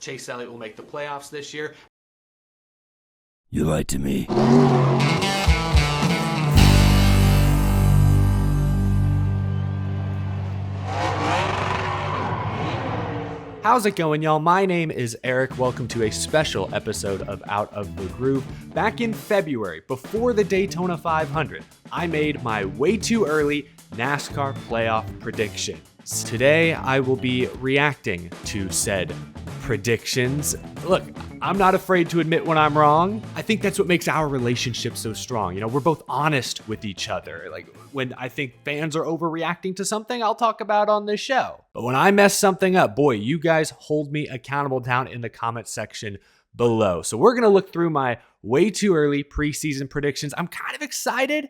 Chase Elliott will make the playoffs this year. You lied to me. How's it going, y'all? My name is Eric. Welcome to a special episode of Out of the Groove. Back in February, before the Daytona 500, I made my way too early NASCAR playoff predictions. Today, I will be reacting to said predictions. Look, I'm not afraid to admit when I'm wrong. I think that's what makes our relationship so strong. You know, we're both honest with each other. Like, when I think fans are overreacting to something, I'll talk about on this show. But when I mess something up, boy, you guys hold me accountable down in the comment section below. So we're going to look through my way too early preseason predictions. I'm kind of excited.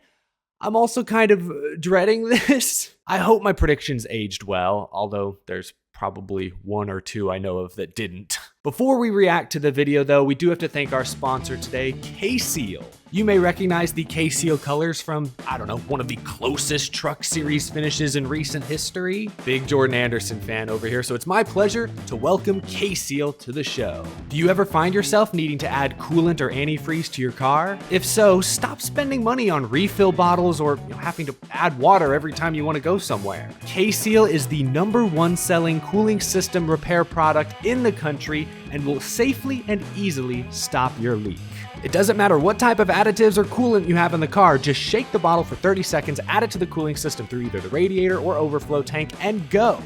I'm also kind of dreading this. I hope my predictions aged well, although there's probably one or two I know of that didn't. Before we react to the video though, we do have to thank our sponsor today, K-Seal. You may recognize the K-Seal colors from, I don't know, one of the closest Truck Series finishes in recent history. Big Jordan Anderson fan over here, so it's my pleasure to welcome K-Seal to the show. Do you ever find yourself needing to add coolant or antifreeze to your car? If so, stop spending money on refill bottles or having to add water every time you want to go somewhere. K-Seal is the #1 selling cooling system repair product in the country and will safely and easily stop your leak. It doesn't matter what type of additives or coolant you have in the car, just shake the bottle for 30 seconds, add it to the cooling system through either the radiator or overflow tank, and go.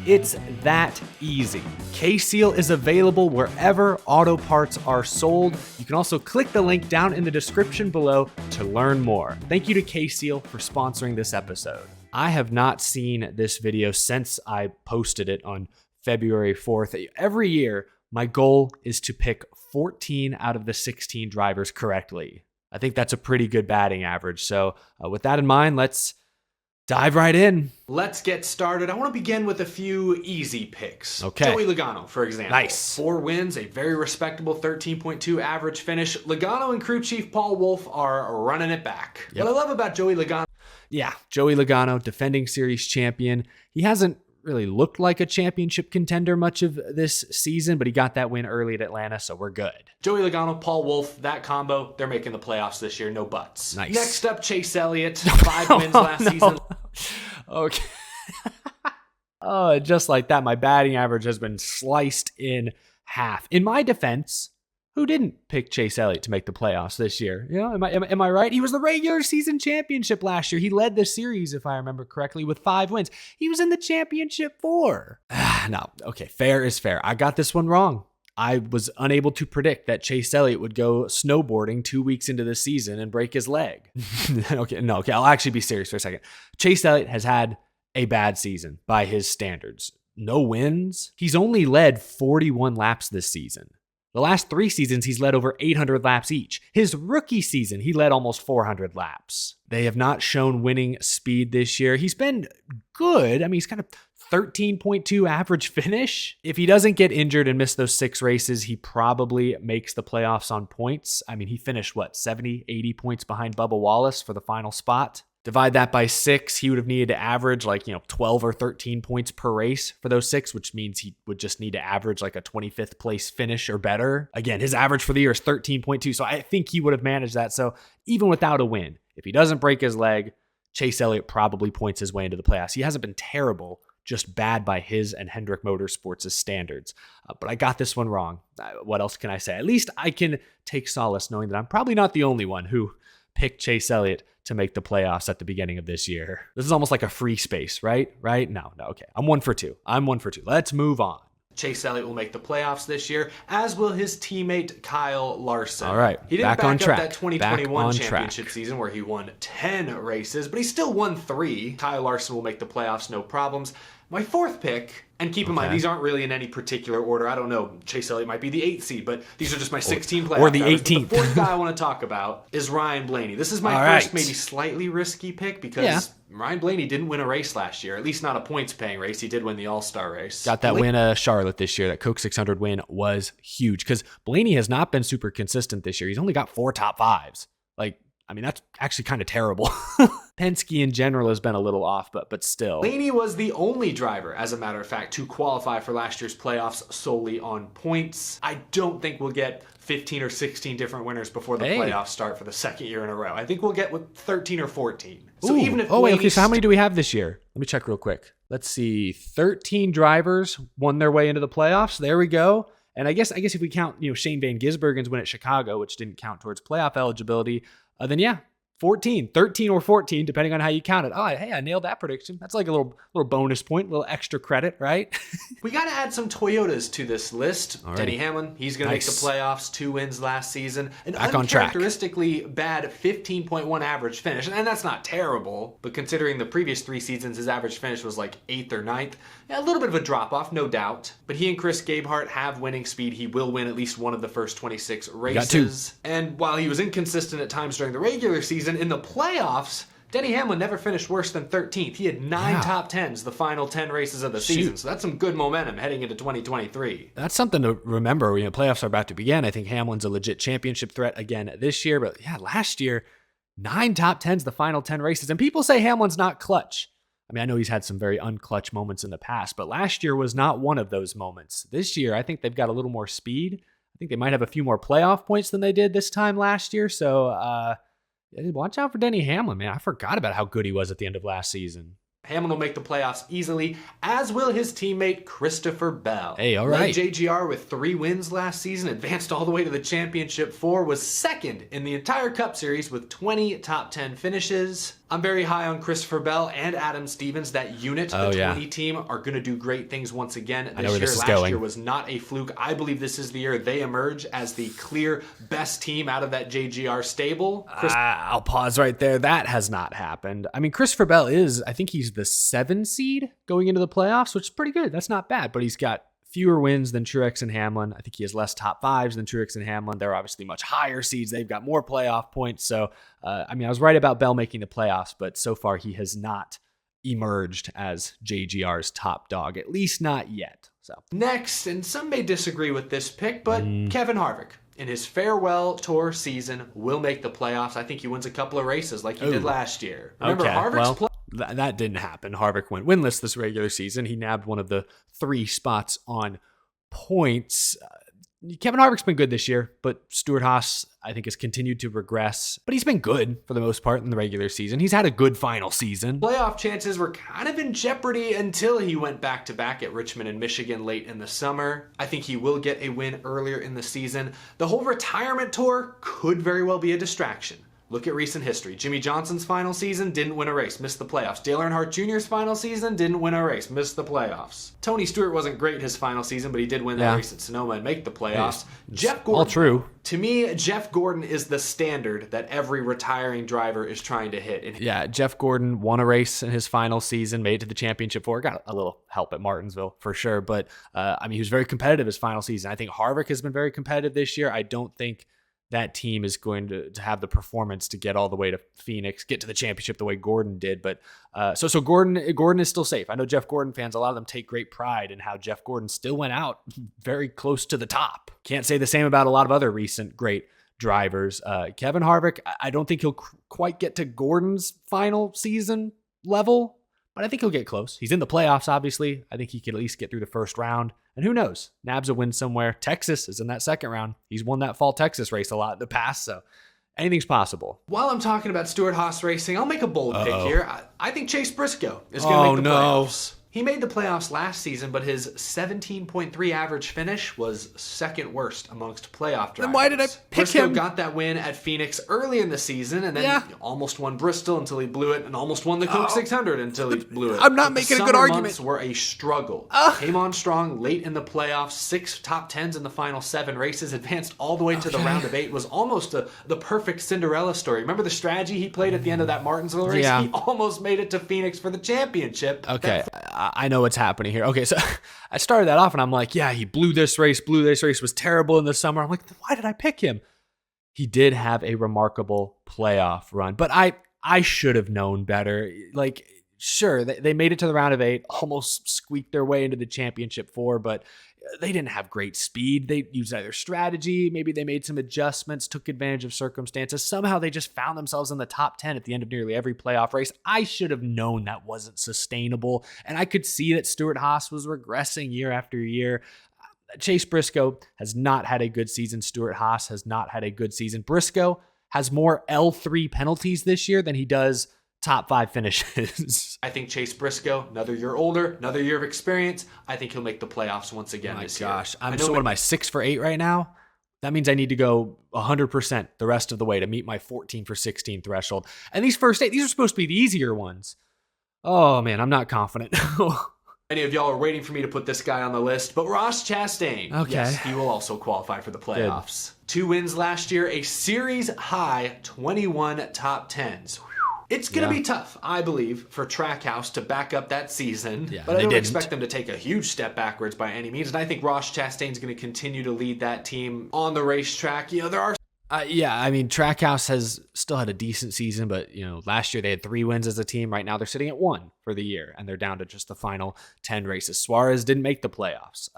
It's that easy. K-Seal is available wherever auto parts are sold. You can also click the link down in the description below to learn more. Thank you to K-Seal for sponsoring this episode. I have not seen this video since I posted it on February 4th. Every year, my goal is to pick 14 out of the 16 drivers correctly. I think that's a pretty good batting average. So with that in mind, let's dive right in. Let's get started. I want to begin with a few easy picks. Okay. Joey Logano, for example. Nice. 4 wins, a very respectable 13.2 average finish. Logano and crew chief Paul Wolfe are running it back. Yep. What I love about Joey Logano. Yeah, Joey Logano, defending series champion. He hasn't really looked like a championship contender much of this season, but he got that win early at Atlanta, so we're good. Joey Logano, Paul Wolfe, that combo, they're making the playoffs this year, no buts. Nice. Next up, Chase Elliott, 5 wins last season. Okay. Oh, just like that, my batting average has been sliced in half. In my defense, who didn't pick Chase Elliott to make the playoffs this year? You know, am I right? He was the regular season championship last year. He led the series, if I remember correctly, with 5 wins. He was in the championship 4. No, okay, fair is fair. I got this one wrong. I was unable to predict that Chase Elliott would go snowboarding 2 weeks into the season and break his leg. Okay, I'll actually be serious for a second. Chase Elliott has had a bad season by his standards. No wins. He's only led 41 laps this season. The last 3 seasons, he's led over 800 laps each. His rookie season, he led almost 400 laps. They have not shown winning speed this year. He's been good. I mean, he's kind of 13.2 average finish. If he doesn't get injured and miss those 6 races, he probably makes the playoffs on points. I mean, he finished, 70, 80 points behind Bubba Wallace for the final spot. Divide that by 6, he would have needed to average 12 or 13 points per race for those 6, which means he would just need to average a 25th place finish or better. Again, his average for the year is 13.2, so I think he would have managed that. So even without a win, if he doesn't break his leg, Chase Elliott probably points his way into the playoffs. He hasn't been terrible, just bad by his and Hendrick Motorsports' standards. But I got this one wrong. What else can I say? At least I can take solace knowing that I'm probably not the only one who picked Chase Elliott to make the playoffs at the beginning of this year. This is almost like a free space, right? No, okay. I'm 1 for 2. Let's move on. Chase Elliott will make the playoffs this year, as will his teammate Kyle Larson. All right, he didn't back on track. Up that 2021 championship season where he won 10 races, but he still won 3. Kyle Larson will make the playoffs, no problems. My 4th pick, and keep in mind, these aren't really in any particular order. I don't know. Chase Elliott might be the 8th seed, but these are just my 16 playoff or the drivers. 18th. The 4th guy I want to talk about is Ryan Blaney. This is my first maybe slightly risky pick because Ryan Blaney didn't win a race last year, at least not a points-paying race. He did win the All-Star race. Got that win at Charlotte this year. That Coke 600 win was huge because Blaney has not been super consistent this year. He's only got 4 top 5s. That's actually kind of terrible. Penske in general has been a little off, but still. Blaney was the only driver, as a matter of fact, to qualify for last year's playoffs solely on points. I don't think we'll get 15 or 16 different winners before the playoffs start for the second year in a row. I think we'll get with 13 or 14. So even if okay, so how many do we have this year? Let me check real quick. Let's see. 13 drivers won their way into the playoffs. There we go. And I guess if we count, Shane Van Gisbergen's win at Chicago, which didn't count towards playoff eligibility, then yeah, 13 or 14, depending on how you count it. Oh, hey, I nailed that prediction. That's like a little bonus point, a little extra credit, right? We got to add some Toyotas to this list. Alrighty. Denny Hamlin, he's going to make the playoffs, 2 wins last season. An Back on track. uncharacteristically bad 15.1 average finish. And that's not terrible, but considering the previous 3 seasons, his average finish was like 8th or 9th. Yeah, a little bit of a drop-off, no doubt. But he and Chris Gabehart have winning speed. He will win at least one of the first 26 races. And while he was inconsistent at times during the regular season, in the playoffs, Denny Hamlin never finished worse than 13th. He had 9 top 10s the final 10 races of the season. So that's some good momentum heading into 2023. That's something to remember. Playoffs are about to begin. I think Hamlin's a legit championship threat again this year. But yeah, last year, 9 top 10s the final 10 races. And people say Hamlin's not clutch. I know he's had some very unclutch moments in the past, but last year was not one of those moments. This year, I think they've got a little more speed. I think they might have a few more playoff points than they did this time last year. So watch out for Denny Hamlin, man. I forgot about how good he was at the end of last season. Hamlin will make the playoffs easily, as will his teammate Christopher Bell. Hey, all right. Led JGR with 3 wins last season, advanced all the way to the championship 4, was second in the entire Cup Series with 20 top 10 finishes. I'm very high on Christopher Bell and Adam Stevens. That unit, the 20 team, are going to do great things once again this year. Last year was not a fluke. I believe this is the year they emerge as the clear best team out of that JGR stable. I'll pause right there. That has not happened. Christopher Bell I think he's the 7 seed going into the playoffs, which is pretty good. That's not bad, but he's got fewer wins than Truex and Hamlin. I think he has less top 5s than Truex and Hamlin. They're obviously much higher seeds. They've got more playoff points. So, I was right about Bell making the playoffs, but so far he has not emerged as JGR's top dog, at least not yet. So next, and some may disagree with this pick, but Kevin Harvick, in his farewell tour season, will make the playoffs. I think he wins a couple of races like he did last year. Remember, Harvick's that didn't happen. Harvick went winless this regular season. He nabbed one of the 3 spots on points. Kevin Harvick's been good this year, but Stewart-Haas, I think, has continued to regress. But he's been good for the most part in the regular season. He's had a good final season. Playoff chances were kind of in jeopardy until he went back-to-back at Richmond and Michigan late in the summer. I think he will get a win earlier in the season. The whole retirement tour could very well be a distraction. Look at recent history. Jimmy Johnson's final season, didn't win a race, missed the playoffs. Dale Earnhardt Jr.'s final season, didn't win a race, missed the playoffs. Tony Stewart wasn't great his final season, but he did win that race at Sonoma and make the playoffs. Jeff Gordon. All true. To me, Jeff Gordon is the standard that every retiring driver is trying to hit. Yeah, Jeff Gordon won a race in his final season, made it to the championship 4, got a little help at Martinsville for sure, but he was very competitive his final season. I think Harvick has been very competitive this year. I don't think that team is going to have the performance to get all the way to Phoenix, get to the championship the way Gordon did. But so Gordon is still safe. I know Jeff Gordon fans, a lot of them take great pride in how Jeff Gordon still went out very close to the top. Can't say the same about a lot of other recent great drivers. Kevin Harvick, I don't think he'll quite get to Gordon's final season level, but I think he'll get close. He's in the playoffs, obviously. I think he can at least get through the first round. And who knows? Nabs a win somewhere. Texas is in that second round. He's won that fall Texas race a lot in the past, so anything's possible. While I'm talking about Stewart-Haas racing, I'll make a bold pick here. I think Chase Briscoe is going to make the playoffs. He made the playoffs last season, but his 17.3 average finish was second worst amongst playoff drivers. Then why did I pick Briscoe him? Got that win at Phoenix early in the season, and then almost won Bristol until he blew it, and almost won the Coke 600 until he blew it. I'm not making a good argument. Months were a struggle. Came on strong late in the playoffs, 6 top 10s in the final 7 races, advanced all the way to the round of 8. Was almost the perfect Cinderella story. Remember the strategy he played at the end of that Martinsville race? Yeah. He almost made it to Phoenix for the championship. Okay, I know what's happening here. Okay, so I started that off and I'm like, yeah, he blew this race, was terrible in the summer. I'm like, why did I pick him? He did have a remarkable playoff run, but I should have known better. Like, sure, they made it to the round of 8, almost squeaked their way into the championship 4, but they didn't have great speed. They used either strategy, maybe they made some adjustments, took advantage of circumstances. Somehow they just found themselves in the top 10 at the end of nearly every playoff race. I should have known that wasn't sustainable, and I could see that Stewart-Haas was regressing year after year. Chase Briscoe has not had a good season. Stewart-Haas has not had a good season. Briscoe has more L3 penalties this year than he does top 5 finishes. I think Chase Briscoe, another year older, another year of experience. I think he'll make the playoffs once again this year. Oh my gosh. What am I, 6 for 8 right now? That means I need to go 100% the rest of the way to meet my 14 for 16 threshold. And these first 8, these are supposed to be the easier ones. Oh man, I'm not confident. Many of y'all are waiting for me to put this guy on the list, but Ross Chastain, okay. Yes, he will also qualify for the playoffs. Good. 2 wins last year, a series high 21 top 10s. It's going to be tough, I believe, for Trackhouse to back up that season, but I don't expect them to take a huge step backwards by any means, and I think Ross Chastain's going to continue to lead that team on the racetrack. There are Trackhouse has still had a decent season, but, last year they had 3 wins as a team. Right now they're sitting at 1 for the year, and they're down to just the final 10 races. Suarez didn't make the playoffs.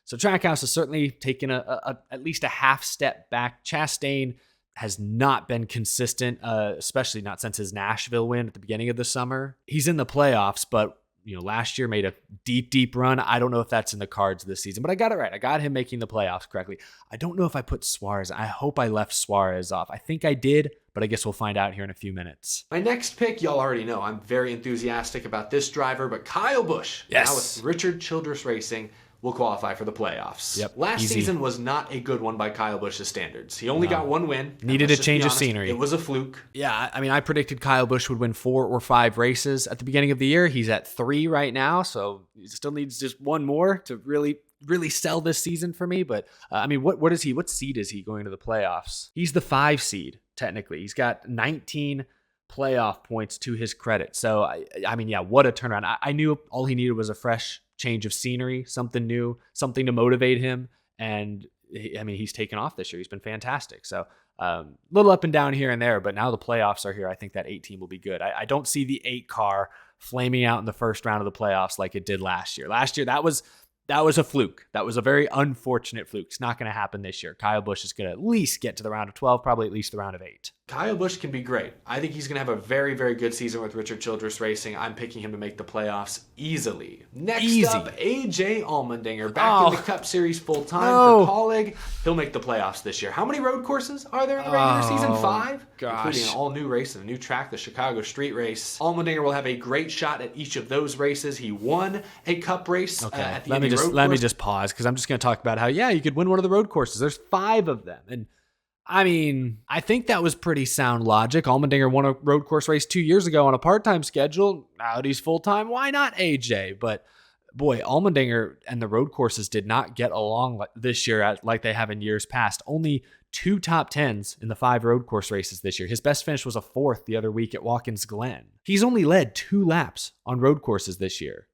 So Trackhouse has certainly taken at least a half step back. Chastain has not been consistent, especially not since his Nashville win at the beginning of the summer. He's in the playoffs, but last year made a deep run. I don't know if that's in the cards this season, but I got it right. I got him making the playoffs correctly. I don't know if I put Suarez. I hope I left Suarez off. I think I did, but I guess we'll find out here in a few minutes. My next pick, y'all already know. I'm very enthusiastic about this driver, but Kyle Busch, yes, now with Richard Childress Racing, will qualify for the playoffs. Yep, Last easy. season was not a good one by Kyle Busch's standards. He only got 1 win. Needed a change of scenery. It was a fluke. Yeah, I predicted Kyle Busch would win 4 or 5 races at the beginning of the year. He's at 3 right now, so he still needs just 1 more to really sell this season for me. But what is he? What seed is he going to the playoffs? He's the 5 seed technically. He's got 19 playoff points to his credit. So what a turnaround. I knew all he needed was a fresh change of scenery, something new, something to motivate him. And he's taken off this year. He's been fantastic. So little up and down here and there, but now the playoffs are here. I think that 8 team will be good. I don't see the 8 car flaming out in the first round of the playoffs like it did last year. Last year, that was a fluke. That was a very unfortunate fluke. It's not going to happen this year. Kyle Busch is going to at least get to the round of 12, probably at least the round of 8. Kyle Busch can be great. I think he's going to have a very, very good season with Richard Childress Racing. I'm picking him to make the playoffs easily. Next up, AJ Allmendinger, back in the Cup Series full-time for Colleague. He'll make the playoffs this year. How many road courses are there in the regular season? 5? Gosh. Including an all-new race and a new track, the Chicago Street Race. Allmendinger will have a great shot at each of those races. He won a Cup race at the Indy Road Course. Let me just pause, because I'm just going to talk about how, you could win one of the road courses. There's 5 of them. And I think that was pretty sound logic. Allmendinger won a road course race 2 years ago on a part-time schedule. Now that he's full-time, why not AJ? But boy, Allmendinger and the road courses did not get along this year like they have in years past. Only 2 top 10s in the 5 road course races this year. His best finish was a 4th the other week at Watkins Glen. He's only led 2 laps on road courses this year.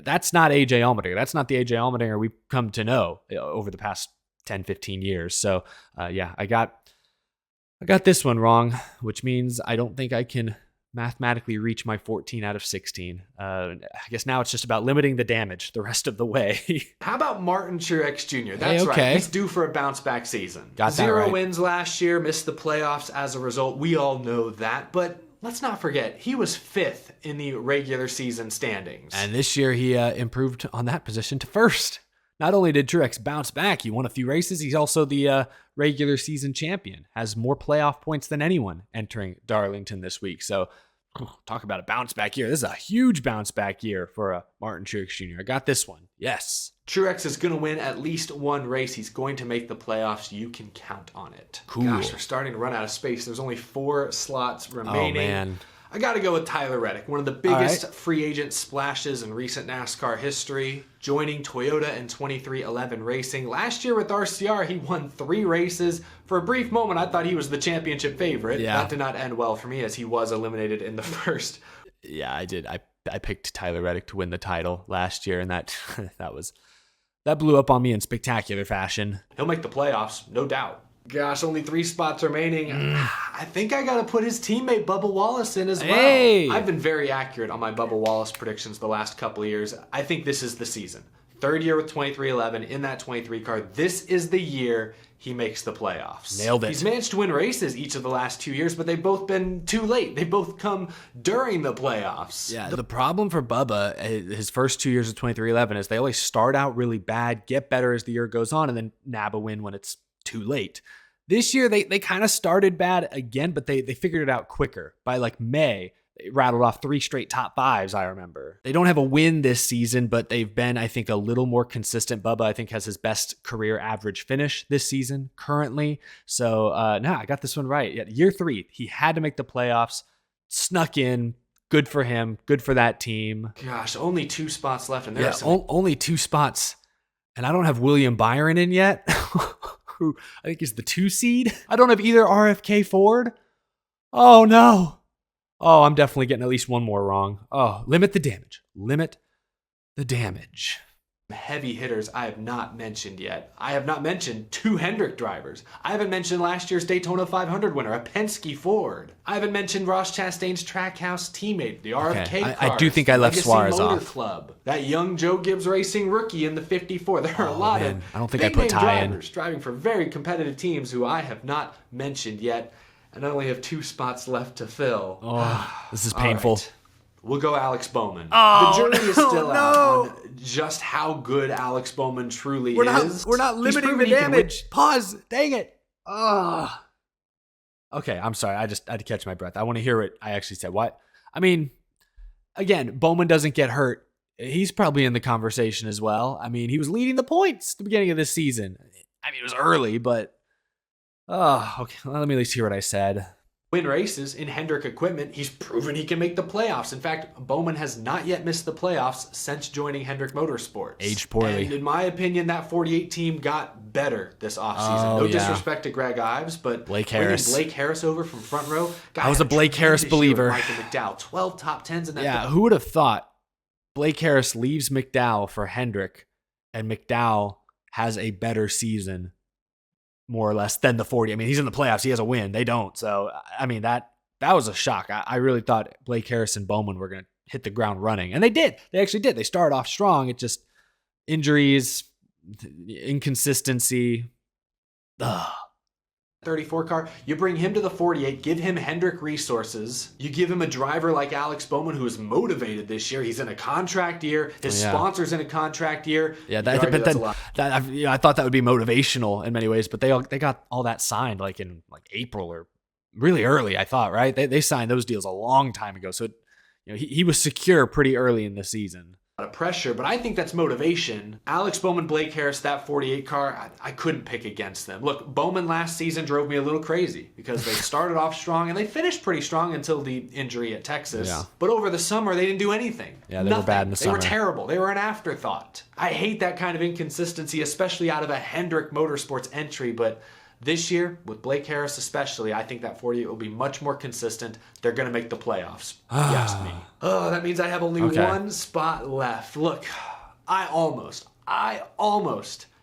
That's not AJ Allmendinger. That's not the AJ Allmendinger we've come to know over the past 10, 15 years. So I got this one wrong, which means I don't think I can mathematically reach my 14 out of 16. I guess now it's just about limiting the damage the rest of the way. How about Martin Truex Jr.? That's right. He's due for a bounce back season. Got that 0 right. wins last year, missed the playoffs as a result. We all know that, but let's not forget, he was 5th in the regular season standings. And this year he improved on that position to 1st. Not only did Truex bounce back, he won a few races, he's also the regular season champion, has more playoff points than anyone entering Darlington this week. So talk about a bounce back year. This is a huge bounce back year for Martin Truex Jr. I got this one. Yes. Truex is going to win at least 1 race. He's going to make the playoffs. You can count on it. Cool. Gosh, we're starting to run out of space. There's only 4 slots remaining. Oh, man. I got to go with Tyler Reddick, one of the biggest free agent splashes in recent NASCAR history, joining Toyota in 2311 Racing. Last year with RCR, he won 3 races. For a brief moment, I thought he was the championship favorite. Yeah. That did not end well for me, as he was eliminated in the first. Yeah, I did. I picked Tyler Reddick to win the title last year, and that blew up on me in spectacular fashion. He'll make the playoffs, no doubt. Gosh, only 3 spots remaining. I think I got to put his teammate Bubba Wallace in as well. Hey! I've been very accurate on my Bubba Wallace predictions the last couple of years. I think this is the season. 3rd year with 2311 in that 23 car. This is the year he makes the playoffs. Nailed it. He's managed to win races each of the last 2 years, but they've both been too late. They both come during the playoffs. Yeah, the problem for Bubba, his first 2 years of 2311, is they always start out really bad, get better as the year goes on, and then nab a win when it's too late. This year, they kind of started bad again, but they figured it out quicker. By like May, they rattled off 3 straight top 5s, I remember. They don't have a win this season, but they've been, I think, a little more consistent. Bubba, I think, has his best career average finish this season currently. So, I got this one right. Yeah, year 3, he had to make the playoffs, snuck in. Good for him. Good for that team. Gosh, only 2 spots left. And yeah, only 2 spots. And I don't have William Byron in yet, who I think is the 2 seed. I don't have either RFK Ford. Oh, no. Oh, I'm definitely getting at least one more wrong. Oh, limit the damage. Limit the damage. Heavy hitters I have not mentioned yet. I have not mentioned 2 Hendrick drivers. I haven't mentioned last year's Daytona 500 winner, a Penske Ford. I haven't mentioned Ross Chastain's Trackhouse teammate, the RFK cars. I do think I left Legacy Suarez Motor off. Club, that young Joe Gibbs Racing rookie in the 54. There are a lot of I don't think I put Ty in. drivers driving for very competitive teams who I have not mentioned yet. And I only have 2 spots left to fill. Oh, this is painful. Right. We'll go Alex Bowman. Oh, the jury is still out on just how good Alex Bowman truly is. We're not limiting the damage. Pause. Dang it. Oh. Okay, I'm sorry. I just had to catch my breath. I want to hear what I actually said. What? I mean, again, Bowman doesn't get hurt. He's probably in the conversation as well. I mean, he was leading the points at the beginning of this season. I mean, it was early, but... Oh, okay. Well, let me at least hear what I said. Win races in Hendrick equipment. He's proven he can make the playoffs. In fact, Bowman has not yet missed the playoffs since joining Hendrick Motorsports. Aged poorly. And in my opinion, that 48 team got better this offseason. No disrespect to Greg Ives, but Blake Harris. Blake Harris over from front row. I was a Blake Harris believer. Michael McDowell, 12 top 10s in that. Yeah, who would have thought Blake Harris leaves McDowell for Hendrick, and McDowell has a better season more or less than the 40. I mean, he's in the playoffs. He has a win. They don't. So, I mean, that was a shock. I really thought Blake Harris and Bowman were going to hit the ground running. And they did. They actually did. They started off strong. It just injuries, inconsistency. 34 car, you bring him to the 48, give him Hendrick resources, you give him a driver like Alex Bowman who is motivated this year. He's in a contract year, his sponsor's in a contract year. Yeah, I thought that would be motivational in many ways, but they got all that signed like in like April or really early, I thought, right? They signed those deals a long time ago, so he was secure pretty early in the season. Of pressure, but I think that's motivation. Alex Bowman, Blake Harris, that 48 car, I couldn't pick against them. Look, Bowman last season drove me a little crazy because they started off strong and they finished pretty strong until the injury at Texas. Yeah. But over the summer, they didn't do anything. Yeah, they were bad in the summer. They were terrible. They were an afterthought. I hate that kind of inconsistency, especially out of a Hendrick Motorsports entry, but this year, with Blake Harris especially, I think that 48 will be much more consistent. They're going to make the playoffs, if you ask me. Oh, that means I have only 1 spot left. Look, I almost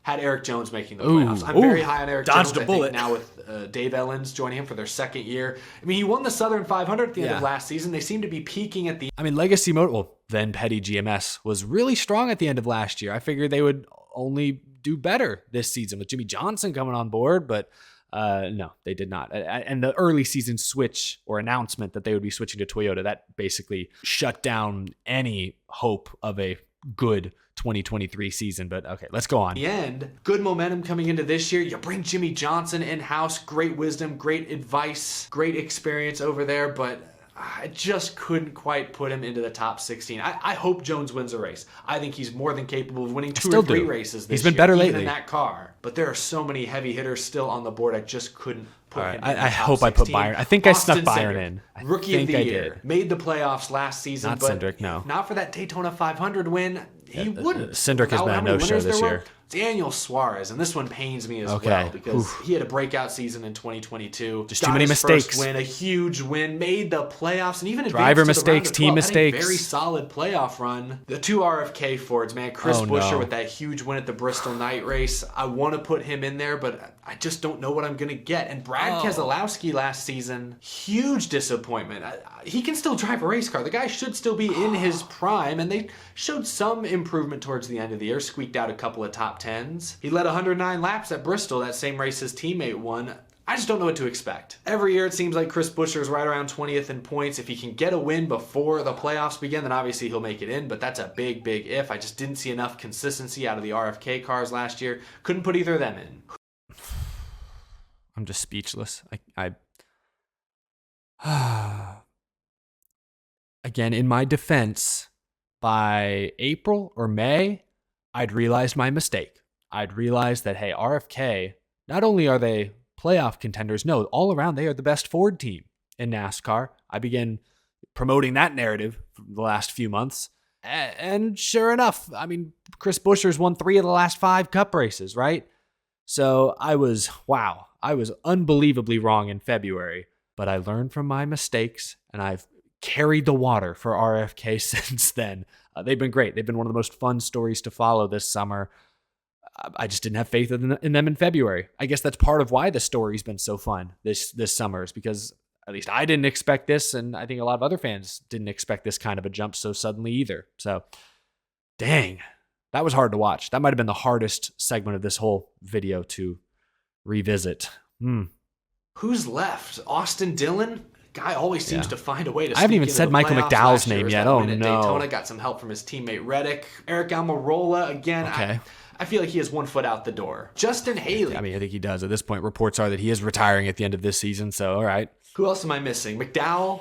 had Eric Jones making the playoffs. I'm very high on Eric Jones. Dodged a bullet. Now with Dave Ellens joining him for their 2nd year. I mean, he won the Southern 500 at the end of last season. They seem to be peaking at the... I mean, Legacy Motor, well, then Petty GMS, was really strong at the end of last year. I figured they would only do better this season with Jimmy Johnson coming on board, but no, they did not. And the early season switch or announcement that they would be switching to Toyota, that basically shut down any hope of a good 2023 season. But okay, let's go on. The end, good momentum coming into this year. You bring Jimmy Johnson in-house, great wisdom, great advice, great experience over there, but I just couldn't quite put him into the top 16. I hope Jones wins a race. I think he's more than capable of winning 2 or 3 races this year. He's been better lately even in that car. But there are so many heavy hitters still on the board. I just couldn't put him in the top I hope 16. I put Byron. I think Austin I snuck Byron Cindric, in. Rookie of the year. Made the playoffs last season. Not but Cindric, no. Not for that Daytona 500 win. He wouldn't. Cindric has been a no-show this year. Daniel Suarez, and this one pains me as well because he had a breakout season in 2022. Just too many mistakes. First win, a huge win, made the playoffs, and even driver advanced to the round mistakes, of 12. team mistakes. A very solid playoff run. The 2 RFK Fords, man, Chris Buescher with that huge win at the Bristol night race. I want to put him in there, but I just don't know what I'm going to get. And Brad Keselowski last season, huge disappointment. He can still drive a race car. The guy should still be in his prime, and they showed some improvement towards the end of the year, squeaked out a couple of top 10s. He led 109 laps at Bristol, that same race his teammate won. I just don't know what to expect. Every year it seems like Chris Buescher is right around 20th in points. If he can get a win before the playoffs begin, then obviously he'll make it in, but that's a big, big if. I just didn't see enough consistency out of the RFK cars last year. Couldn't put either of them in. I'm just speechless. Again, in my defense, by April or May, I'd realized my mistake. I'd realized that, hey, RFK, not only are they playoff contenders, no, all around they are the best Ford team in NASCAR. I began promoting that narrative for the last few months. And sure enough, I mean, Chris Buescher's won 3 of the last 5 Cup races, right? So I was unbelievably wrong in February, but I learned from my mistakes and I've carried the water for RFK since then. They've been great. They've been one of the most fun stories to follow this summer. I just didn't have faith in them in February. I guess that's part of why the story's been so fun this summer, is because at least I didn't expect this, and I think a lot of other fans didn't expect this kind of a jump so suddenly either. So, dang, that was hard to watch. That might have been the hardest segment of this whole video to revisit. Who's left? Austin Dillon? Guy always seems to find a way to. I haven't even said Michael McDowell's name yet. Oh no! Daytona got some help from his teammate Reddick. Eric Almirola again. Okay. I feel like he has one foot out the door. Justin Haley. I mean, I think he does. At this point, reports are that he is retiring at the end of this season. So, all right. Who else am I missing? McDowell.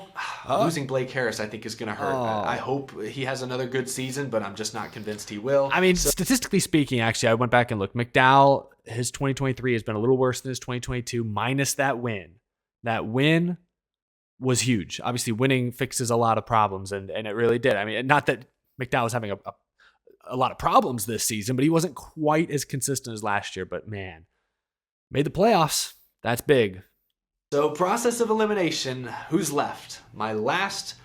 Losing Blake Harris, I think, is going to hurt. I hope he has another good season, but I'm just not convinced he will. I mean, statistically speaking, actually, I went back and looked. McDowell, his 2023 has been a little worse than his 2022, minus that win. That win was huge. Obviously, winning fixes a lot of problems, and it really did. I mean, not that McDowell was having a lot of problems this season, but he wasn't quite as consistent as last year. But man, made the playoffs. That's big. So, process of elimination, who's left? My last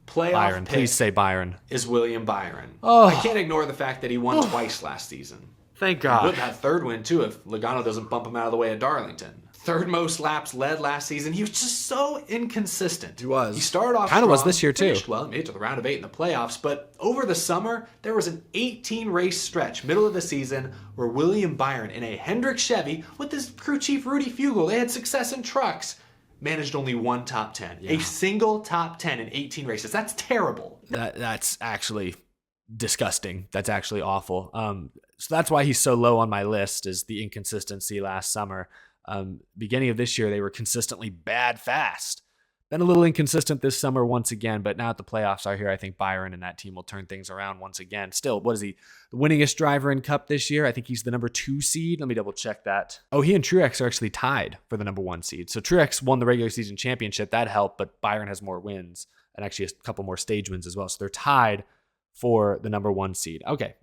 playoff Byron, pick please say Byron. Is William Byron. Oh. I can't ignore the fact that he won twice last season. Thank He God. would have that third win, too, if Logano doesn't bump him out of the way at Darlington. Third most laps led last season. He was just so inconsistent. He was. He started off Kind of was strong, this year, too. finished well, made it to the round of 8 in the playoffs, but over the summer, there was an 18-race stretch, middle of the season, where William Byron, in a Hendrick Chevy, with his crew chief Rudy Fugle, they had success in trucks, managed only one top 10. Yeah. A single top 10 in 18 races. That's terrible. That's actually disgusting. That's actually awful. So that's why he's so low on my list, is the inconsistency last summer. Beginning of this year, they were consistently bad fast. Been a little inconsistent this summer once again, but now that the playoffs are here, I think Byron and that team will turn things around once again. Still, what is he? The winningest driver in Cup this year? I think he's the number 2 seed. Let me double check that. Oh, he and Truex are actually tied for the number 1 seed. So Truex won the regular season championship. That helped, but Byron has more wins and actually a couple more stage wins as well. So they're tied for the number 1 seed. Okay,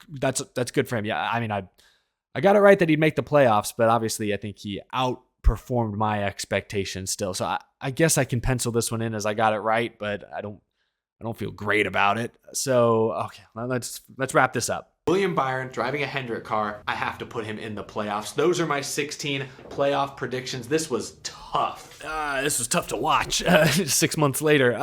that's good for him. Yeah, I mean, I got it right that he'd make the playoffs, but obviously I think he outperformed my expectations still. So I guess I can pencil this one in as I got it right, but I don't feel great about it. So, okay, well, let's wrap this up. William Byron driving a Hendrick car. I have to put him in the playoffs. Those are my 16 playoff predictions. This was tough. This was tough to watch 6 months later.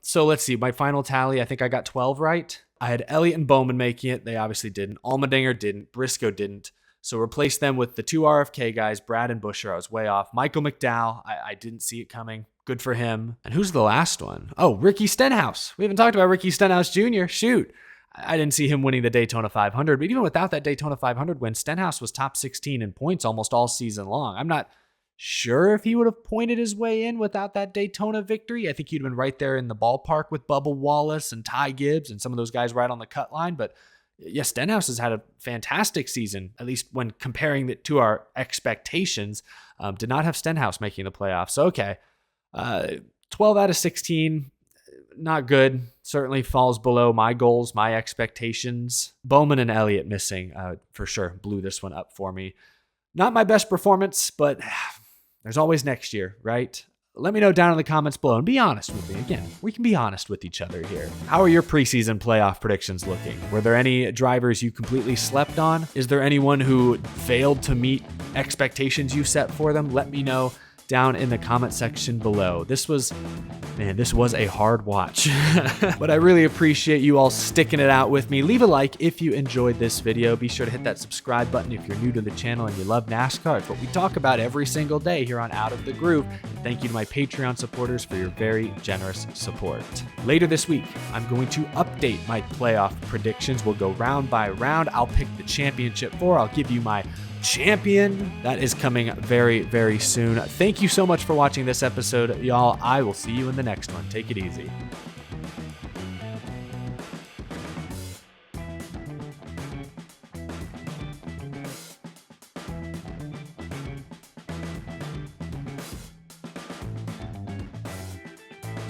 So let's see. My final tally, I think I got 12 right. I had Elliott and Bowman making it. They obviously didn't. Allemdinger didn't. Briscoe didn't. So replace them with the 2 RFK guys, Brad and Buescher. I was way off. Michael McDowell, I didn't see it coming. Good for him. And who's the last one? Oh, Ricky Stenhouse. We haven't talked about Ricky Stenhouse Jr. Shoot. I didn't see him winning the Daytona 500, but even without that Daytona 500 win, Stenhouse was top 16 in points almost all season long. I'm not sure if he would have pointed his way in without that Daytona victory. I think he'd have been right there in the ballpark with Bubba Wallace and Ty Gibbs and some of those guys right on the cut line, but yes, Stenhouse has had a fantastic season, at least when comparing it to our expectations. Did not have Stenhouse making the playoffs. So, okay, 12 out of 16, not good. Certainly falls below my goals, my expectations. Bowman and Elliott missing, for sure, blew this one up for me. Not my best performance, but there's always next year, right? Let me know down in the comments below and be honest with me. Again, we can be honest with each other here. How are your preseason playoff predictions looking? Were there any drivers you completely slept on? Is there anyone who failed to meet expectations you set for them? Let me know down in the comment section below. This was a hard watch, but I really appreciate you all sticking it out with me. Leave a like if you enjoyed this video. Be sure to hit that subscribe button if you're new to the channel and you love NASCAR. It's what we talk about every single day here on Out of the Groove. And thank you to my Patreon supporters for your very generous support. Later this week, I'm going to update my playoff predictions. We'll go round by round. I'll pick the championship four. I'll give you my champion. That is coming very, very soon. Thank you so much for watching this episode, y'all. I will see you in the next one. Take it easy.